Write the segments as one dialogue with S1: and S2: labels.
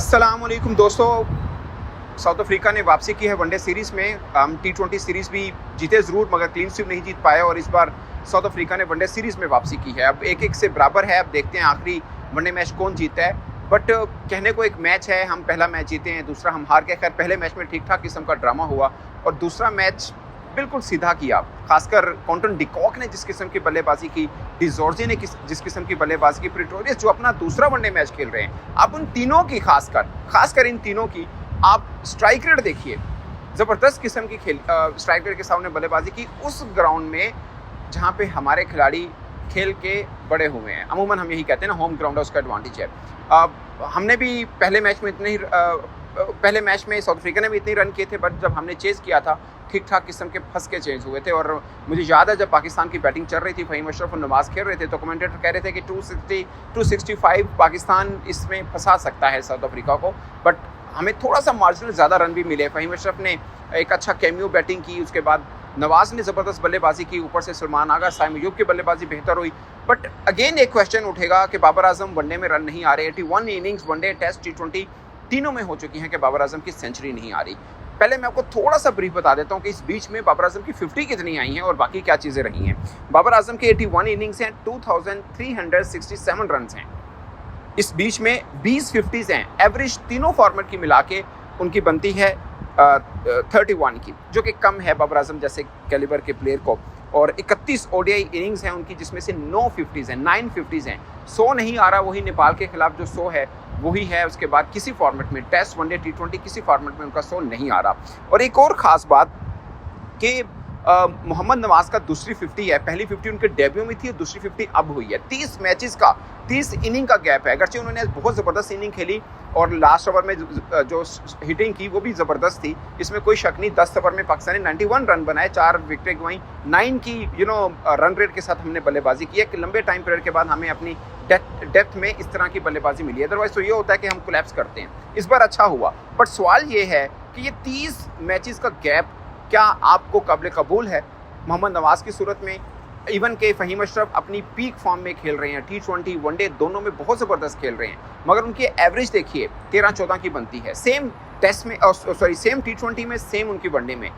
S1: अस्सलाम वालेकुम दोस्तों। साउथ अफ्रीका ने वापसी की है वनडे सीरीज़ में। हम T20 सीरीज़ भी जीते ज़रूर, मगर क्लीन स्वीप नहीं जीत पाए और इस बार साउथ अफ्रीका ने वनडे सीरीज़ में वापसी की है। अब 1-1 से बराबर है। अब देखते हैं आखिरी वनडे मैच कौन जीतता है। बट कहने को एक मैच है, हम पहला मैच जीते हैं, दूसरा हम हार गए। खैर, पहले मैच में ठीक ठाक किस्म का ड्रामा हुआ और दूसरा मैच बिल्कुल सीधा किया। खासकर क्विंटन डी कॉक ने जिस किस्म की बल्लेबाजी की, डी जॉर्जी ने जिस किस्म की बल्लेबाजी की, प्रेटोरियस जो अपना दूसरा वनडे मैच खेल रहे हैं, आप उन तीनों की खासकर इन तीनों की आप स्ट्राइक रेट देखिए। ज़बरदस्त किस्म की स्ट्राइक रेट के सामने बल्लेबाजी की उस ग्राउंड में जहाँ पे हमारे खिलाड़ी खेल के बड़े हुए हैं। अमूमन हम यही कहते हैं ना, होम ग्राउंड है, उसका एडवांटेज है। हमने भी पहले मैच में साउथ अफ्रीका ने भी इतने रन किए थे, बट जब हमने चेज़ किया था ठीक ठाक किस्म के फंस के चेंज हुए थे। और मुझे याद है जब पाकिस्तान की बैटिंग चल रही थी, फ़हीम अशरफ और नवाज़ खेल रहे थे, तो कमेंटेटर कह रहे थे कि 265 पाकिस्तान इसमें फंसा सकता है साउथ अफ्रीका को। बट हमें थोड़ा सा मार्जिनल ज़्यादा रन भी मिले। फ़हीम अशरफ ने एक अच्छा कैमियो बैटिंग की, उसके बाद नवाज़ ने ज़बरदस्त बल्लेबाजी की, ऊपर से सलमान आगा, साइम अयूब की बल्लेबाजी बेहतर हुई। बट अगेन एक क्वेश्चन उठेगा कि बाबर आजम वनडे में रन नहीं आ रहे। 81 इनिंग्स वनडे, टेस्ट, T20 तीनों में हो चुकी हैं कि बाबर आजम की सेंचुरी नहीं आ रही। पहले मैं आपको थोड़ा सा ब्रीफ बता देता हूँ कि इस बीच में बाबर आजम की 50 कितनी आई हैं और बाकी क्या चीज़ें रही हैं। बाबर आजम के 81 इनिंग्स हैं, 2367 रन हैं। इस बीच में 20 50s हैं। एवरेज तीनों फॉर्मेट की मिला के उनकी बनती है 31 की, जो कि कम है बाबर आजम जैसे कैलिबर के प्लेयर को। और 31 ODI इनिंग्स हैं उनकी, जिसमें से 9 50s हैं, 9 50s हैं। 100 नहीं आ रहा, वही नेपाल के खिलाफ जो 100 है वही है। उसके बाद किसी फॉर्मेट में, टेस्ट, वनडे, T20 किसी फॉर्मेट में उनका 100 नहीं आ रहा। और एक और ख़ास बात कि मोहम्मद नवाज़ का दूसरी 50 है। पहली 50 उनके डेब्यू में थी और दूसरी 50 अब हुई है। 30 मैचेस का 30 इनिंग का गैप है। अगरचे उन्होंने बहुत ज़बरदस्त इनिंग खेली और लास्ट ओवर में जो हिटिंग की वो भी ज़बरदस्त थी, इसमें कोई शक नहीं। 10 ओवर में पाकिस्तान ने 91 रन बनाए, 4 विकेटें गंवाई, 9 की रन रेट के साथ हमने बल्लेबाजी की है कि लंबे टाइम पीरियड के बाद हमें अपनी डेप्थ में इस तरह की बल्लेबाजी मिली है। अदरवाइज तो ये होता है कि हम कोलैप्स करते हैं। इस बार अच्छा हुआ, बट सवाल ये है कि ये 30 मैचेस का गैप क्या आपको काबिल कबूल है? मोहम्मद नवाज़ की सूरत में, इवन के फ़हीम अशरफ अपनी पीक फॉर्म में खेल रहे हैं, T20 वनडे दोनों में बहुत ज़बरदस्त खेल रहे हैं, मगर उनकी एवरेज देखिए 13-14 की बनती है। सेम टेस्ट में, सेम T20 में, सेम उनकी वनडे में।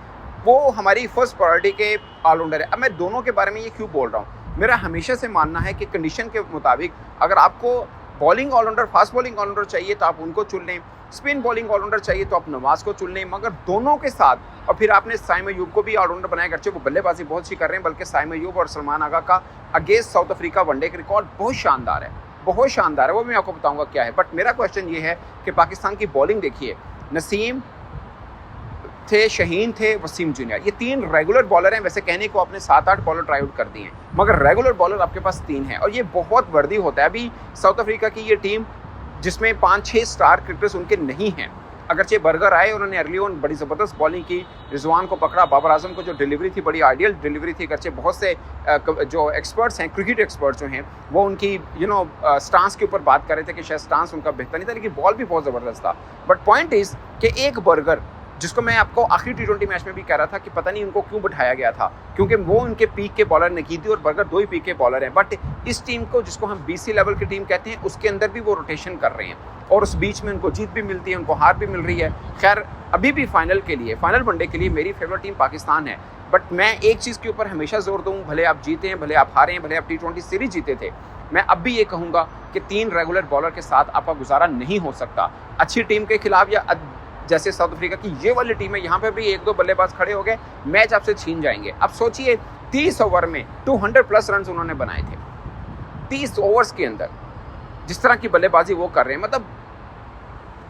S1: वो हमारी फर्स्ट प्रायोरिटी के ऑलराउंडर है। अब मैं दोनों के बारे में ये क्यों बोल रहा हूँ? मेरा हमेशा से मानना है कि कंडीशन के मुताबिक अगर आपको bowling all rounder, fast bowling all rounder चाहिए तो आप उनको चुन लें, स्पिन बॉलिंग ऑलराउंडर चाहिए तो आप नवाज़ को चुन लें, मगर दोनों के साथ। और फिर आपने साइम अयूब को भी ऑलराउंडर बनाया, गर्चे वो बल्लेबाजी बहुत अच्छी कर रहे हैं, बल्कि साइम अयूब और सलमान आगा का अगेंस्ट साउथ अफ्रीका वनडे का रिकॉर्ड बहुत शानदार है, बहुत शानदार है। वो भी मैं आपको बताऊंगा क्या है। बट मेरा क्वेश्चन ये है कि पाकिस्तान की बॉलिंग देखिए, नसीम थे, शहीन थे, वसीम जूनियर, ये 3 रेगुलर बॉलर हैं। वैसे कहने को आपने 7-8 बॉलर ट्राई आउट कर दिए हैं, मगर रेगुलर बॉलर आपके पास 3 हैं और ये बहुत वर्दी होता है। अभी साउथ अफ्रीका की ये टीम जिसमें 5-6 स्टार क्रिकेटर्स उनके नहीं हैं। अगरचे बर्गर आए, उन्होंने अर्ली ऑन बड़ी ज़बरदस्त बॉलिंग की, रिजवान को पकड़ा, बाबर आजम को जो डिलीवरी थी बड़ी आइडियल डिलीवरी थी। अगरचे बहुत से जो एक्सपर्ट्स हैं, क्रिकेट एक्सपर्ट्स जो हैं, वो उनकी स्टांस के ऊपर बात कर रहे थे कि शायद स्टांस उनका बेहतर नहीं था, लेकिन बॉल भी बहुत ज़बरदस्त था। बट पॉइंट इज़ कि एक बर्गर, जिसको मैं आपको आखिरी T20 मैच में भी कह रहा था कि पता नहीं उनको क्यों बिठाया गया था, क्योंकि वो उनके पीक के बॉलर नहीं थी और बर्गर 2 ही पीक के बॉलर हैं। बट इस टीम को, जिसको हम BC लेवल की टीम कहते हैं, उसके अंदर भी वो रोटेशन कर रहे हैं और उस बीच में उनको जीत भी मिलती है, उनको हार भी मिल रही है। खैर, अभी भी फाइनल वनडे के लिए मेरी फेवरेट टीम पाकिस्तान है। बट मैं एक चीज़ के ऊपर हमेशा जोर दूँ, भले आप जीते हैं, भले आप हारे हैं, भले आप T20 सीरीज जीते थे, मैं अब भी ये कहूँगा कि 3 रेगुलर बॉलर के साथ आपका गुजारा नहीं हो सकता। अच्छी टीम के खिलाफ, या जैसे साउथ अफ्रीका की ये वाली टीम है, यहाँ पे भी 1-2 बल्लेबाज खड़े हो गए, मैच आपसे छीन जाएंगे। अब सोचिए 30 ओवर में 200+ रन उन्होंने बनाए थे 30 ओवर्स के अंदर। जिस तरह की बल्लेबाजी वो कर रहे हैं, मतलब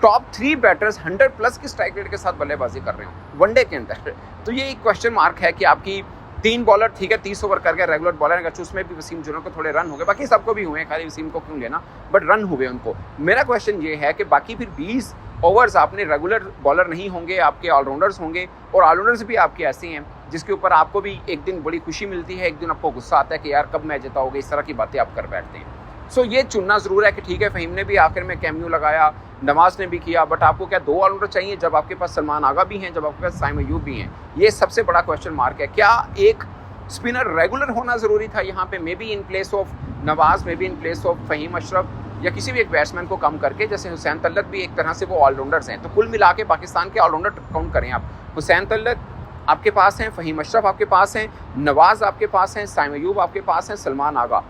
S1: टॉप 3 बैटर्स 100+ की स्ट्राइक रेट के साथ बल्लेबाजी कर रहे हो वनडे के अंदर। तो ये एक क्वेश्चन मार्क है कि आपकी 3 बॉलर, ठीक है 30 ओवर कर गए रेगुलर बॉलर, अगर उसमें भी वसीम जूनियर को थोड़े रन हो गए, बाकी सबको भी हुए, खाली वसीम को क्यों लेना, बट रन हुए उनको। मेरा क्वेश्चन ये है कि बाकी फिर 20 ओवर्स आपने रेगुलर बॉलर नहीं होंगे, आपके ऑलराउंडर्स होंगे, और ऑलराउंडर्स भी आपके ऐसे हैं जिसके ऊपर आपको भी एक दिन बड़ी खुशी मिलती है, एक दिन आपको गुस्सा आता है कि यार कब मैच जीता होगा, इस तरह की बातें आप कर बैठते हैं। सो ये चुनना ज़रूर है कि ठीक है, फ़हीम ने भी आखिर में कैमियो लगाया, नवाज़ ने भी किया, बट आपको क्या 2 ऑलराउंडर चाहिए जब आपके पास सलमान आगा भी हैं, जब आपके पास साइम अयूब भी हैं? ये सबसे बड़ा क्वेश्चन मार्क है। क्या एक स्पिनर रेगुलर होना ज़रूरी था यहाँ पे, maybe in place of Nawaz, maybe in place of Faheem Ashraf? या किसी भी एक बैट्समैन को कम करके, जैसे हुसैन तलत भी एक तरह से वो ऑलराउंडर्स हैं, तो कुल मिला के पाकिस्तान के ऑलराउंडर काउंट करें आप, हुसैन तलत आपके पास हैं, फ़हीम अशरफ आपके पास हैं, नवाज़ आपके पास हैं, साइम अयूब आपके पास हैं, सलमान आगा।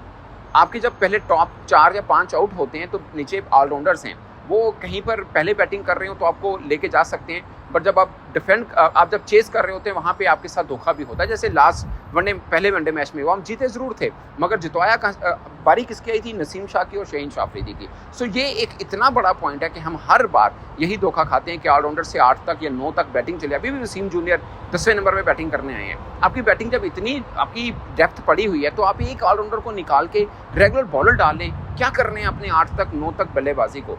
S1: आपके जब पहले टॉप 4 या 5 आउट होते हैं तो नीचे ऑलराउंडर्स हैं, वो कहीं पर पहले बैटिंग कर रहे हो तो आपको लेके जा सकते हैं, बट जब आप जब चेस कर रहे होते हैं वहाँ पे आपके साथ धोखा भी होता है। जैसे लास्ट पहले वनडे मैच में वो हम जीते ज़रूर थे, मगर जितवाया बारी किसकी आई थी? नसीम शाह की और शहीन शाफरीदी की। सो ये एक इतना बड़ा पॉइंट है कि हम हर बार यही धोखा खाते हैं कि ऑलराउंडर से 8 तक या 9 तक बैटिंग चले। अभी भी वसीम जूनियर 10वें नंबर में बैटिंग करने आए हैं। आपकी बैटिंग जब इतनी आपकी डेप्थ पड़ी हुई है तो आप एक ऑलराउंडर को निकाल के रेगुलर बॉलर डाल लें। क्या कर रहे हैं अपने 8 तक 9 तक बल्लेबाजी को,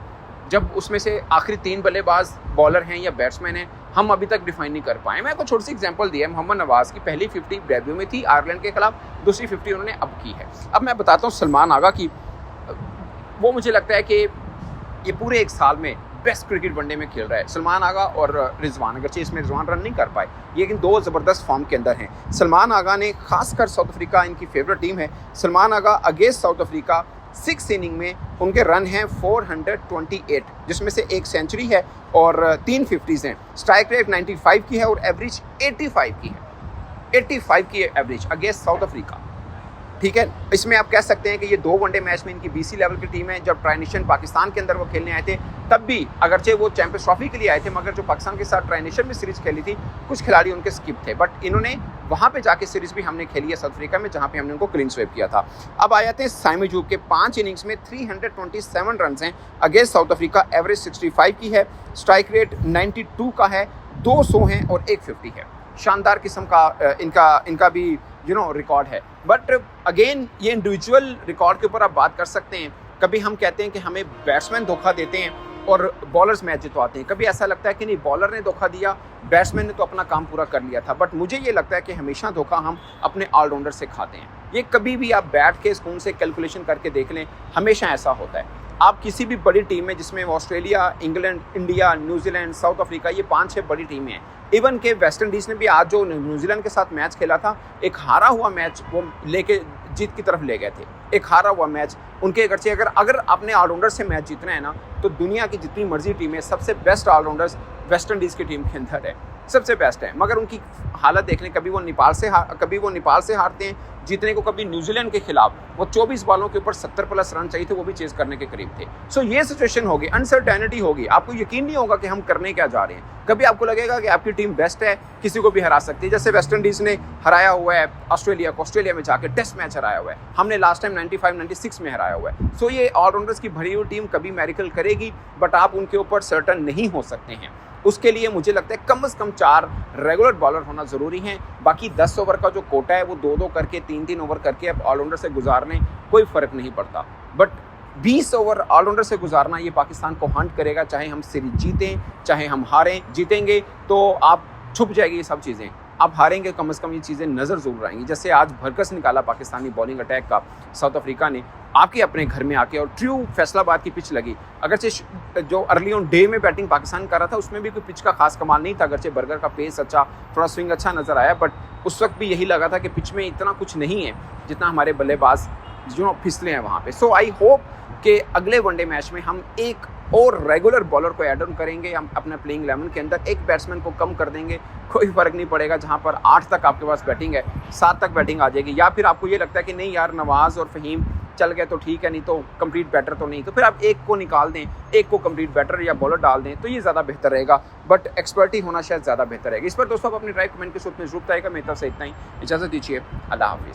S1: जब उसमें से आखिरी 3 बल्लेबाज बॉलर हैं या बैट्समैन हैं, हम अभी तक डिफाइन नहीं कर पाए। मैं आपको छोटी सी एग्जांपल दिया है, मोहम्मद नवाज़ की पहली 50 डेब्यू में थी आयरलैंड के खिलाफ, दूसरी 50 उन्होंने अब की है। अब मैं बताता हूँ सलमान आगा की, वो मुझे लगता है कि ये पूरे एक साल में बेस्ट क्रिकेट वनडे में खेल रहा है सलमान आगा और रिजवान। अगरचे इसमें रिजवान रन नहीं कर पाए, लेकिन 2 ज़बरदस्त फॉर्म के अंदर हैं। सलमान आगा ने खासकर साउथ अफ्रीका इनकी फेवरेट टीम है। सलमान आगा अगेंस्ट साउथ अफ्रीका 6 इनिंग में उनके रन हैं 428, जिसमें से 1 सेंचुरी है और 3 50s हैं। स्ट्राइक रेट 95 की है और एवरेज 85 की है। 85 की एवरेज अगेंस्ट साउथ अफ्रीका, ठीक है। इसमें आप कह सकते हैं कि ये 2 वनडे मैच में इनकी BC लेवल की टीम है। जब ट्राई नेशन पाकिस्तान के अंदर वो खेलने आए थे तब भी, अगरचे वो चैंपियंस ट्रॉफी के लिए आए थे, मगर जो पाकिस्तान के साथ ट्राई नेशन में सीरीज खेली थी कुछ खिलाड़ी उनके स्किप थे, बट इन्होंने वहाँ पे जाके सीरीज भी हमने खेली है साउथ अफ्रीका में, जहाँ पे हमने उनको क्लीन स्वीप किया था। अब आ जाते हैं साइम अयूब के 5 इनिंग्स में 327 रन हैं अगेंस्ट साउथ अफ्रीका, एवरेज 65 की है, स्ट्राइक रेट 92 का है, 200 हैं और 1 50 है। शानदार किस्म का इनका भी रिकॉर्ड है। बट अगेन ये इंडिविजुअल रिकॉर्ड के ऊपर आप बात कर सकते हैं। कभी हम कहते हैं कि हमें बैट्समैन धोखा देते हैं और बॉलर्स मैच जितवाते हैं, कभी ऐसा लगता है कि नहीं बॉलर ने धोखा दिया, बैट्समैन ने तो अपना काम पूरा कर लिया था। बट मुझे ये लगता है कि हमेशा धोखा हम अपने ऑलराउंडर से खाते हैं। ये कभी भी आप बैठ के सुकून से कैलकुलेशन करके देख लें, हमेशा ऐसा होता है। आप किसी भी बड़ी टीम में, जिसमें Australia, England, India, New Zealand, south Africa, ये 5-6 बड़ी टीमें हैं। इवन के वेस्ट इंडीज़ ने भी आज जो न्यूजीलैंड के साथ मैच खेला था, एक हारा हुआ मैच वो लेके जीत की तरफ ले गए थे। एक हारा हुआ मैच उनके अगर अपने ऑलराउंडर से मैच जीतना है ना, तो दुनिया की जितनी मर्जी टीमें, सबसे बेस्ट ऑलराउंडर्स वेस्ट इंडीज़ की टीम के अंदर है, सबसे बेस्ट है। मगर उनकी हालत देख लें, कभी वो नेपाल से हारते हैं जीतने को, कभी न्यूजीलैंड के खिलाफ वो 24 बॉलों के ऊपर 70+ रन चाहिए थे, वो भी चेज करने के करीब थे। सो ये सिचुएशन होगी, अनसर्टेनिटी होगी, आपको यकीन नहीं होगा कि हम करने क्या जा रहे हैं। कभी आपको लगेगा कि आपकी टीम बेस्ट है, किसी को भी हरा सकती है, जैसे वेस्ट इंडीज़ ने हराया हुआ है ऑस्ट्रेलिया को, ऑस्ट्रेलिया में जाके टेस्ट मैच हराया हुआ है, हमने लास्ट टाइम 95-96 में हराया हुआ है। सो ये ऑलराउंडर्स की भरी हुई टीम कभी मैरिकल करेगी, बट आप उनके ऊपर सर्टन नहीं हो सकते हैं। उसके लिए मुझे लगता है कम से कम 4 रेगुलर बॉलर होना ज़रूरी है। बाकी 10 ओवर का जो कोटा है वो 2-2 करके 3-3 ओवर करके अब ऑलराउंडर से गुजारने कोई फ़र्क नहीं पड़ता। बट 20 ओवर ऑलराउंडर से गुजारना ये पाकिस्तान को हंट करेगा, चाहे हम सीरीज जीतें चाहे हम हारें। जीतेंगे तो आप छुप जाएगी ये सब चीज़ें, आप हारेंगे कम से कम ये चीज़ें नज़र ज़रूर आएंगी। जैसे आज भरकस निकाला पाकिस्तानी बॉलिंग अटैक का साउथ अफ्रीका ने आपके अपने घर में आके, और ट्रू फैसलाबाद की पिच लगी। अगरचे जो अर्ली ऑन डे में बैटिंग पाकिस्तान कर रहा था उसमें भी कोई पिच का खास कमाल नहीं था, अगरचे बर्गर का पेस अच्छा, थोड़ा स्विंग अच्छा नज़र आया, बट उस वक्त भी यही लगा था कि पिच में इतना कुछ नहीं है जितना हमारे बल्लेबाज जो फिसले हैं वहाँ पे। सो आई होप कि अगले वनडे मैच में हम एक और रेगुलर बॉलर को ऐड ऑन करेंगे, हम अपने प्लेइंग 11 के अंदर एक बैट्समैन को कम कर देंगे, कोई फ़र्क नहीं पड़ेगा। जहाँ पर 8 तक आपके पास बैटिंग है, 7 तक बैटिंग आ जाएगी। या फिर आपको ये लगता है कि नहीं यार नवाज़ और फ़हीम चल गए तो ठीक है, नहीं तो कंप्लीट बैटर तो नहीं, तो फिर आप एक को निकाल दें, एक को कंप्लीट बैटर या बॉलर डाल दें, तो ये ज़्यादा बेहतर रहेगा। बट एक्सपर्टी होना शायद ज़्यादा बेहतर रहेगा। इस पर दोस्तों आप अपनी राय कमेंट के सूत्र में जरूर बताइएगा। मेरी तरफ से इतना ही, इजाज़त दीजिए, अल्लाह हाफिज़।